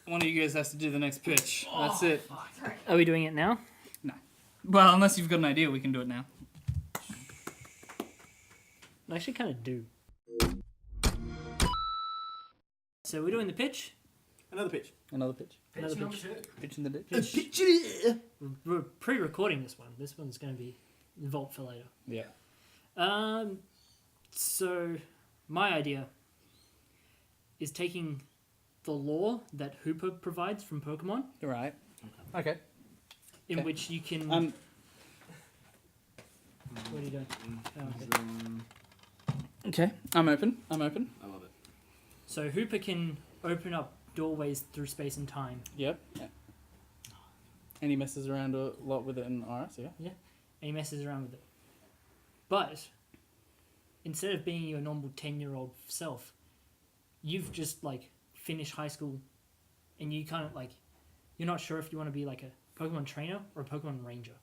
One of you guys has to do the next pitch. That's it. Are we doing it now? No. Well, unless you've got an idea, we can do it now. I actually kind of do. So we're doing the pitch. Another pitch. Another pitch. Another number pitch. 2. Pitch in the ditch. Pitch. We're pre-recording this one. This one's going to be vault for later. Yeah. So my idea is taking the lore that Hooper provides from Pokemon, Right. Okay. in Okay. which you can. Um. What are you doing? Oh, okay. Okay. I'm open. I love it. So Hooper can open up doorways through space and time. Yep. Yeah. And he messes around a lot with it in RS, yeah? And he messes around with it. But instead of being your normal 10-year-old self, you've just like finished high school and you kind of like, you're not sure if you want to be like a Pokemon trainer or a Pokemon ranger.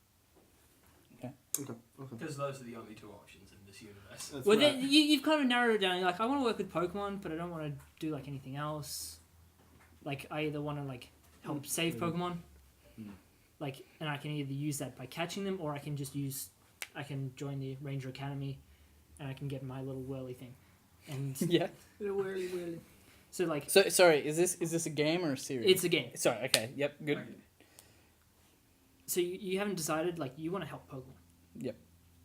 Okay. Because those are the only 2 options in this universe. That's Well, right. then you've kind of narrowed it down. You're like, I want to work with Pokemon, but I don't want to do like anything else. Like, I either want to like help save Pokemon, like, and I can either use that by catching them, or I can join the Ranger Academy, and I can get my little whirly thing. And Yeah. so like, So sorry, is this a game or a series? it's a game. Sorry. Okay. Yep. Good. Okay. So you haven't decided, like, you want to help Pokemon. Yep.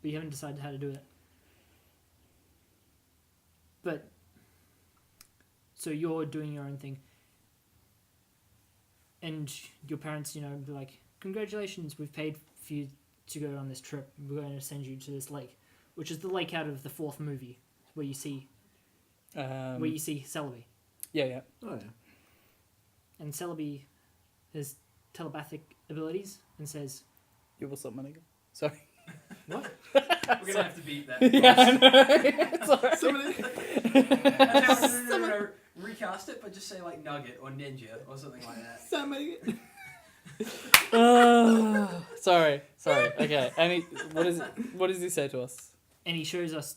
But you haven't decided how to do it. But, so you're doing your own thing. And your parents, be like, congratulations, we've paid for you to go on this trip. We're going to send you to this lake. Which is the lake out of the 4th movie, where you see Celebi. Yeah. Oh yeah. And Celebi has telepathic abilities and says, You what's up, my nigga? Sorry. what? We're going to have to beat that. Yeah. I know. It's alright. No, recast it, but just say like Nugget or Ninja or something like that. Somebody. Sorry. Okay. And what does he say to us? And he shows us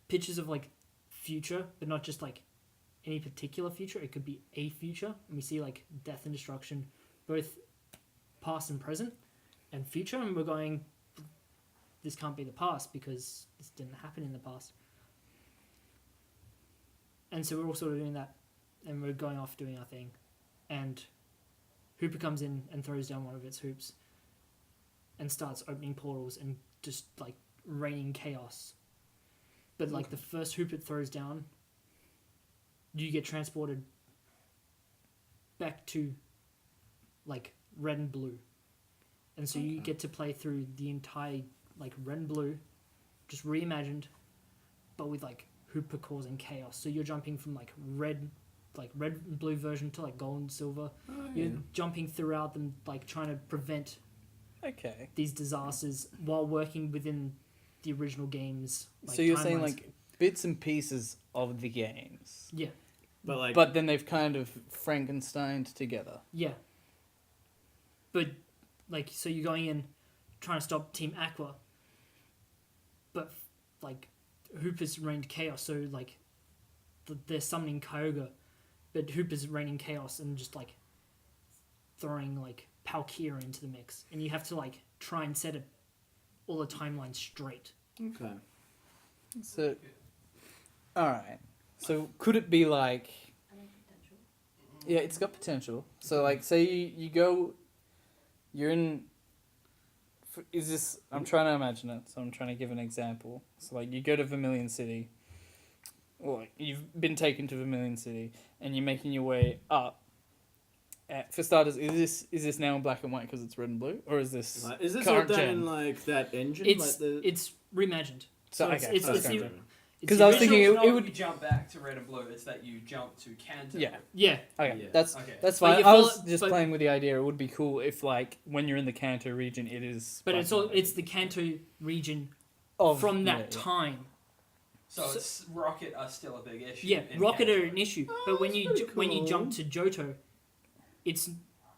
pictures of like future, but not just like any particular future. It could be a future, and we see like death and destruction, both past and present, and future. And we're going, this can't be the past because this didn't happen in the past. And so we're all sort of doing that, and we're going off doing our thing, and Hooper comes in and throws down one of its hoops and starts opening portals and just like raining chaos. But like the first hoop it throws down, you get transported back to like red and blue. And so you get to play through the entire like red and blue, just reimagined, but with like Hooper causing chaos. So you're jumping from like red and blue version to like gold and silver. You're jumping throughout them, like trying to prevent Okay. these disasters while working within the original games. So you're saying timelines. like bits and pieces of the games, Yeah, but then they've kind of Frankensteined together. yeah. But like, so you're going in trying to stop Team Aqua, but like Hooper's rained chaos. So like, they're summoning Kyogre, but Hooper's raining chaos and just like throwing like Palkia into the mix, and you have to like try and set all the timelines straight. Okay. So, all right. So could it be like? Yeah, it's got potential. So like, say you're in. Is this? I'm trying to imagine it. So I'm trying to give an example. So like, you go to Vermilion City. Well, you've been taken to Vermilion City, and you're making your way up. For starters, is this now in black and white because it's red and blue, or is this Is this all current done gen? in like that engine? It's like the... it's reimagined. So it's- okay, it's- that's it's current the- gen. It's 'Cause the I was original- thinking It's not it that would- you jump back to red and blue, it's that you jump to Kanto. Yeah. Yeah, Okay, Yeah. that's Okay. that's But fine. you I follow- was just but- playing with the idea. It would be cool if, like, when you're in the Kanto region, it is. but black it's and all white. it's the Kanto region Of- from that yeah, yeah. time. So it's Rocket are still a big issue. Yeah, in Rocket Kanto. are an issue, but when you pretty when you cool. jump to Johto, it's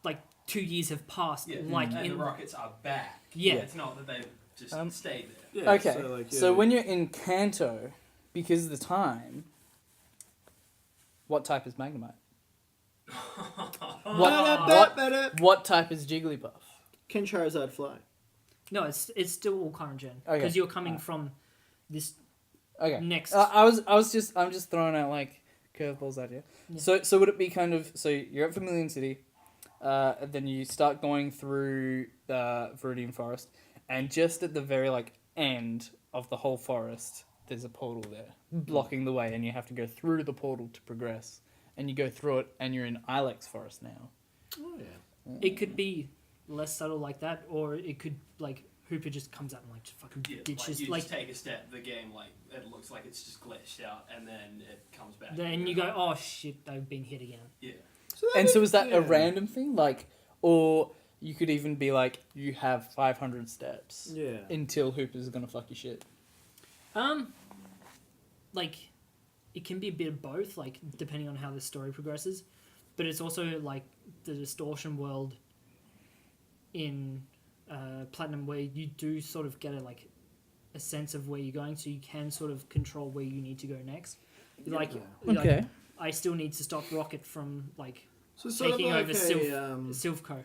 like 2 years have passed. Yeah, Like and the in Rockets are back. Yeah. It's not that they've just stayed there. Yeah, Okay, So, like, so when you're in Kanto, because of the time, what type is Magnemite? What type is Jigglypuff? Can Charizard fly? No, it's still all current gen Okay. because you're coming from this Okay. next. I'm just throwing out like curveballs at you. Yeah. So would it be kind of, so you're at Vermilion City, and then you start going through Viridian Forest, and just at the very like end of the whole forest, there's a portal there blocking the way, and you have to go through the portal to progress, and you go through it, and you're in Ilex Forest now. Oh yeah. It could be less subtle like that, or it could like Hooper just comes out and like just fucking Yeah, like ditches you like. just take a step, the game like it looks like it's just glitched out, and then it comes back. Then you go, oh shit, I've been hit again. Yeah. So is that yeah. a random thing, like, or you could even be like, you have 500 steps Yeah. until Hooper's gonna fuck your shit. Like, it can be a bit of both, like depending on how the story progresses, but it's also like the distortion world in Platinum, where you do sort of get a sense of where you're going, so you can sort of control where you need to go next. Like, like, I still need to stop Rocket from like So it's sort taking of like over a, Silphco.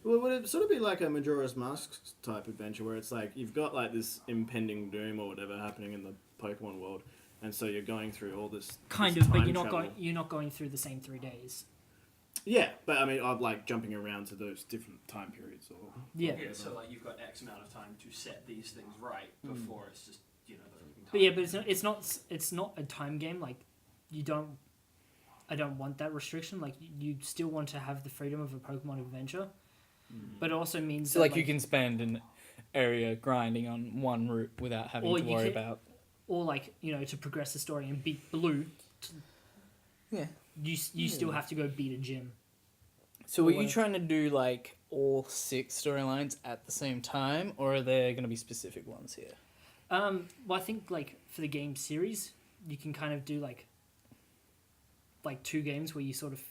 Well, would it sort of be like a Majora's Mask type adventure where it's like you've got like this impending doom or whatever happening in the Pokemon world, and so you're going through all this Kind this of, but time you're not travel. going. You're not going through the same 3 days. Yeah, but I mean, I'm like jumping around to those different time periods or Yeah. Yeah, so like you've got X amount of time to set these things right before it's just the flipping time. But yeah, but it's not a time game. Like you don't. I don't want that restriction. Like you still want to have the freedom of a Pokemon adventure, but it also means So that, like you can spend an area grinding on one route without having Or to you worry can- about. or like to progress the story and beat Blue. Yeah. You still have to go beat a gym. So were Or you whatever. trying to do like all 6 storylines at the same time, or are there going to be specific ones here? Well, I think like for the game series, you can kind of do like 2 games where you sort of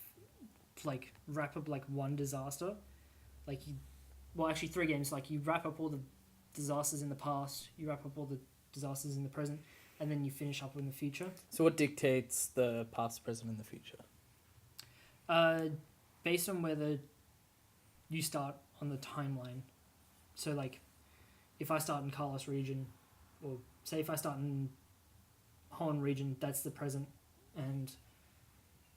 like wrap up like one disaster, like you, well actually 3 games. Like you wrap up all the disasters in the past, you wrap up all the disasters in the present, and then you finish up in the future. So what dictates the past, present, and the future? Based on whether you start on the timeline. So like, if I start in Carlos region, or say if I start in Holland region, that's the present, and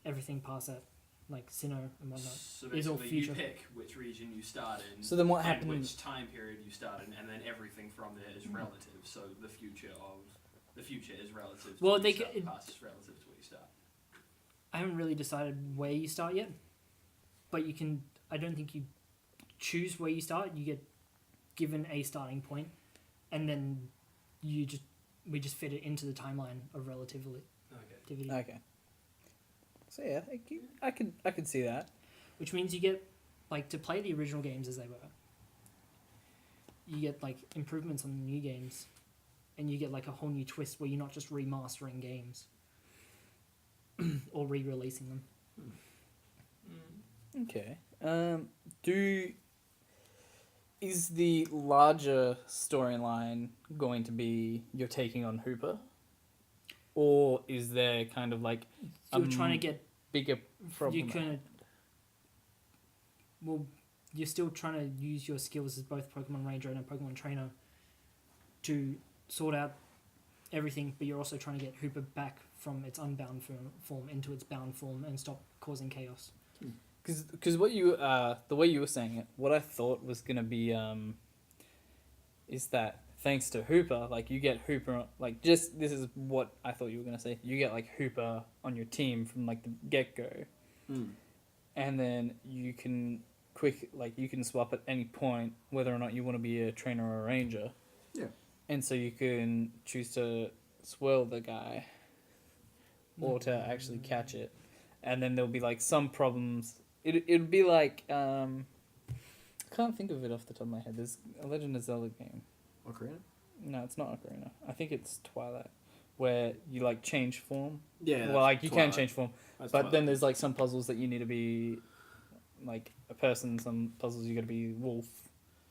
everything past that, like Sinnoh and whatnot, So is all basically, you future. pick which region you start in. So then what and happened? which time period you start in, and then everything from there is relative. So the future is relative. To Well, where they you start, c- the past is relative to where you start. I haven't really decided where you start yet, but you can. I don't think you choose where you start. You get given a starting point, and then we just fit it into the timeline of relativity. Okay. Okay. So yeah, I could see that. Which means you get like to play the original games as they were. You get like improvements on the new games, and you get like a whole new twist where you're not just remastering games or re-releasing them. Okay. Is the larger storyline going to be you're taking on Hooper, or is there kind of like You're trying to get bigger problem? you can. Well, you're still trying to use your skills as both Pokemon Ranger and a Pokemon Trainer to sort out everything, but you're also trying to get Hooper back from its unbound form into its bound form and stop causing chaos. Because what you the way you were saying it, what I thought was gonna be is that thanks to Hooper, like you get Hooper, like just this is what I thought you were gonna say. You get like Hooper on your team from like the get go, and then you can you can swap at any point whether or not you want to be a trainer or a ranger. Yeah. And so you can choose to swirl the guy, or to actually catch it, and then there'll be like some problems. It'd be like I can't think of it off the top of my head. There's a Legend of Zelda game. Ocarina? No, it's not Ocarina. I think it's Twilight, where you like change form. Yeah. Well, like you can change form, That's but Twilight. then there's like some puzzles that you need to be like a person. Some puzzles you got to be wolf.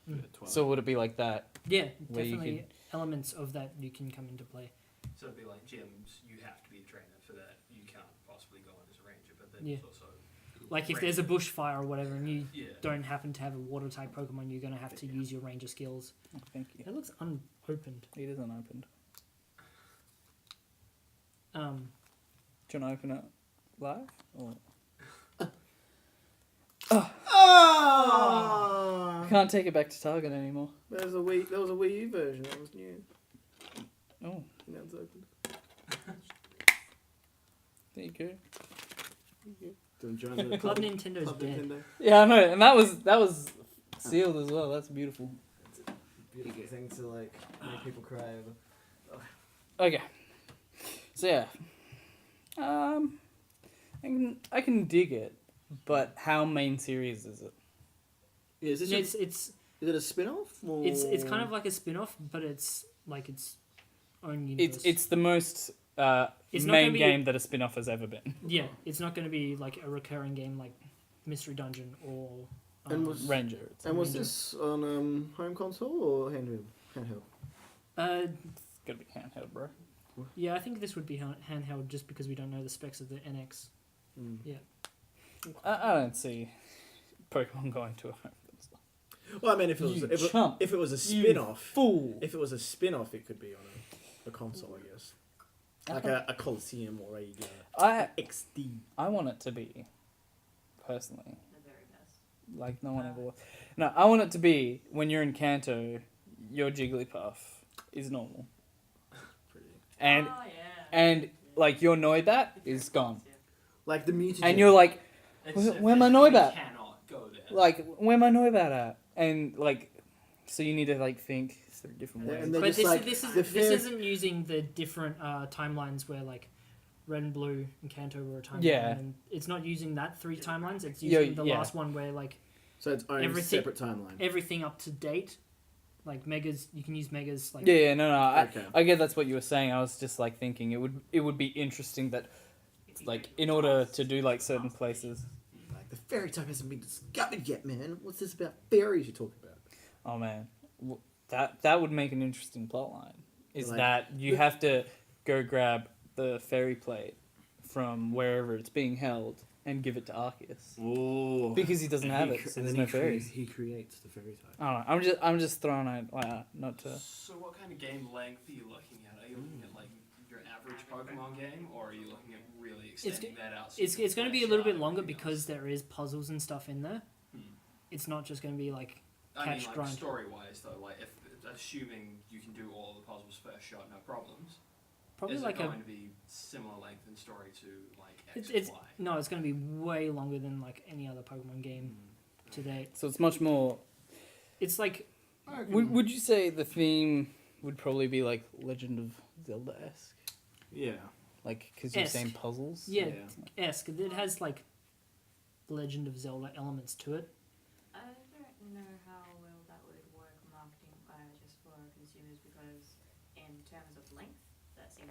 Yeah, Twilight. So would it be like that? Yeah, Where you definitely elements of that you can come into play. So it'd be like gyms, you have to be a trainer for that. You can't possibly go in as a ranger, but then Yeah. it's also Like if there's a bushfire or whatever, and you yeah. don't happen to have a water type Pokemon, you're gonna have to use your ranger skills. Oh, thank you. That looks unopened. It is unopened. Um, Do you want to open it live? Or... Ah! I can't take it back to Target anymore. There was a Wii U version that was new. Oh, Now it's open. there you go. Doing giant Club Nintendo's Club dead. Nintendo. Yeah, I know, and that was sealed as well. That's beautiful. Beautiful thing to like make people cry over. Okay, so yeah, I can dig it, but how main series is it? Yeah, is this Yeah, a, it's is it a spin-off? Or... it's kind of like a spin-off, but it's like its own universe. It's the most It's not main gonna be- game that a spin-off has ever been. Yeah, it's not going to be like a recurring game like Mystery Dungeon or And was- Ranger. It's And was Ranger. this on home console or handheld? It's gonna be handheld, bro. yeah, I think this would be handheld just because we don't know the specs of the NX. Mm. I don't see Pokemon going to a home console. Well, I mean, if it was You if chump. it was a You spin-off, Fool. if it was a spin-off, it could be on a console, I guess, like a Coliseum or a XD. I want it to be, personally, The very best. like no one ever was. No, I want it to be when you're in Kanto, your Jigglypuff is normal, Pretty. and Oh, yeah. and like your Noibat is gone, Like the Mutagen. and you're like, It's Where my physically Noibat? cannot go there. like where my Noibat at? And like, so you need to like think through different Yeah, ways. and they But just this, like this, the is, this fair- isn't using the different timelines where like Red and Blue and Kanto were a timeline. Yeah. And it's not using that 3 timelines. It's Yeah, using the yeah. last one where like So it's own everything- separate timeline. everything up to date, like megas. You can use megas. Like Yeah, no, Okay. I get that's what you were saying. I was just like thinking it would be interesting that like in order to do like certain places. Like the fairy type hasn't been discovered yet, man. What's this about fairies you talk about? Oh man, that would make an interesting plotline. Is Like- that you have to go grab the fairy plate from wherever it's being held and give it to Arceus Oh. because he doesn't have it, so there's no fairies. He creates the fairy type. I don't know. I'm just throwing it not to. So what kind of game length are you looking at? Are you looking at like your average Pokemon game, or are you looking at really extending that out? so you it's can going to be a flesh little out bit longer everything because else? there is puzzles and stuff in there. Hmm. It's not just going to be like I mean, catch like grind. story-wise though, like if assuming you can do all the puzzles first shot, no problems. probably is like it a going to be similar length in story to like X it's and Y? no, it's going to be way longer than like any other Pokemon game to date. So it's much more. It's like Would you say the theme would probably be like Legend of Zelda esque? Yeah. Like because you're saying Esque. puzzles. yeah, esque. It has like Legend of Zelda elements to it. I don't know how well that would work marketing just for consumers because in terms of length, that seems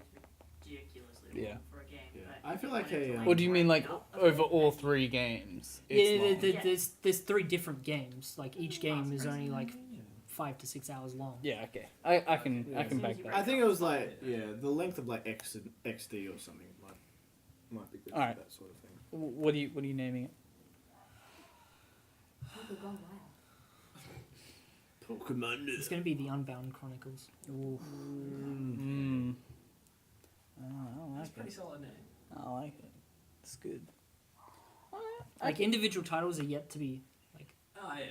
ridiculously long Yeah. for a game. Yeah. But I if feel you like wanted a, to, Or do you mean like break it up, over all then 3 games? Yeah, It's long. there's 3 different games. Like each game is only like 5 to 6 hours long. Yeah, okay. I can Yeah. back that. I think it was like the length of like X and XD or something might be good Alright. for that sort of thing. What are you naming it? Pokemon Wild. Pokemon. It's going to be the Unbound Chronicles. Mm. I That's a like pretty it. solid name. I like it. It's good. Like individual titles are yet to be Oh yeah.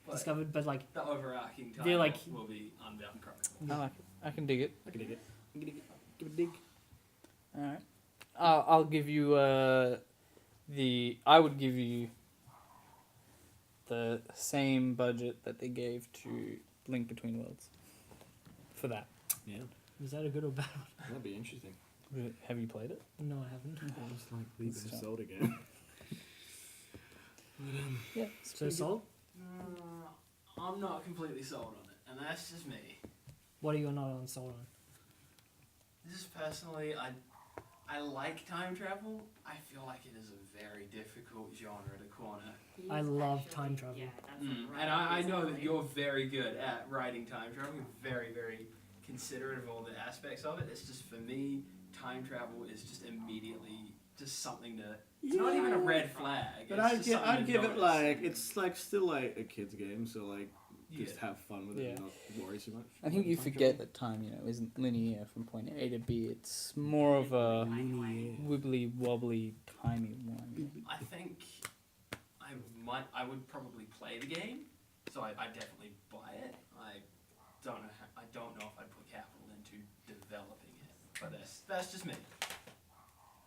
But discovered, but like the overarching title They're like- will be Unbound Chronicles. I like it. I can dig it. I can dig it. I can dig it. Give it a dig. All right. I'll give you I would give you the same budget that they gave to Link Between Worlds for that. Yeah. is that a good or bad? That'd be interesting. Have you played it? No, I haven't. Just like leave It's it tough. Zelda game. Yeah. So sold? I'm not completely sold on it, and that's just me. What are you not on sold on? This is personally, I like time travel. I feel like it is a very difficult genre to corner. I love time travel. Yeah, that's like right And up I his know that alley. you're very good at writing time travel. You're very, very considerate of all the aspects of it. It's just for me, time travel is just immediately just something to. It's not even a red flag. But it's just something I'd to give it notice. like it's like still like a kid's game, so like just Yeah. have fun with it and not worry too much. I think you forget that time, isn't linear from point A to B. It's more of a wibbly wobbly, timey one. I think I would probably play the game, so I definitely buy it. I don't know if I'd put capital into developing it, but that's just me.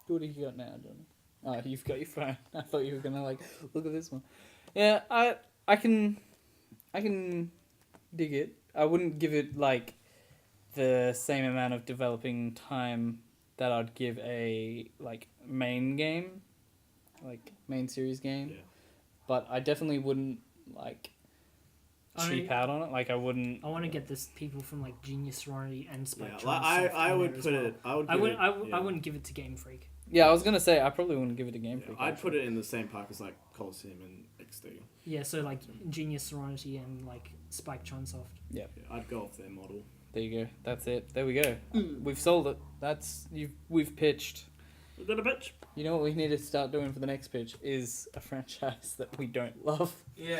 What have you got now, Johnny? Oh, you've got your phone. I thought you were gonna like look at this one. Yeah, I can dig it. I wouldn't give it like the same amount of developing time that I'd give a like main game, like main series game. Yeah. But I definitely wouldn't like cheap out on it. Like I wouldn't. I want to get this people from like Genius Serenity and Yeah, Spectrum. like, I would put it. I would. I give would. it- I yeah. wouldn't give it to Game Freak. Yeah, I was gonna say I probably wouldn't give it a game Yeah, freak. I'd put it in the same park as like Coliseum and XD. Yeah, so like Genius Serenity and like Spike Chunsoft. Yeah, I'd go off their model. There you go. That's it. There we go. We've sold it. We've pitched. Is that a bitch? You know what we need to start doing for the next pitch is a franchise that we don't love. Yeah.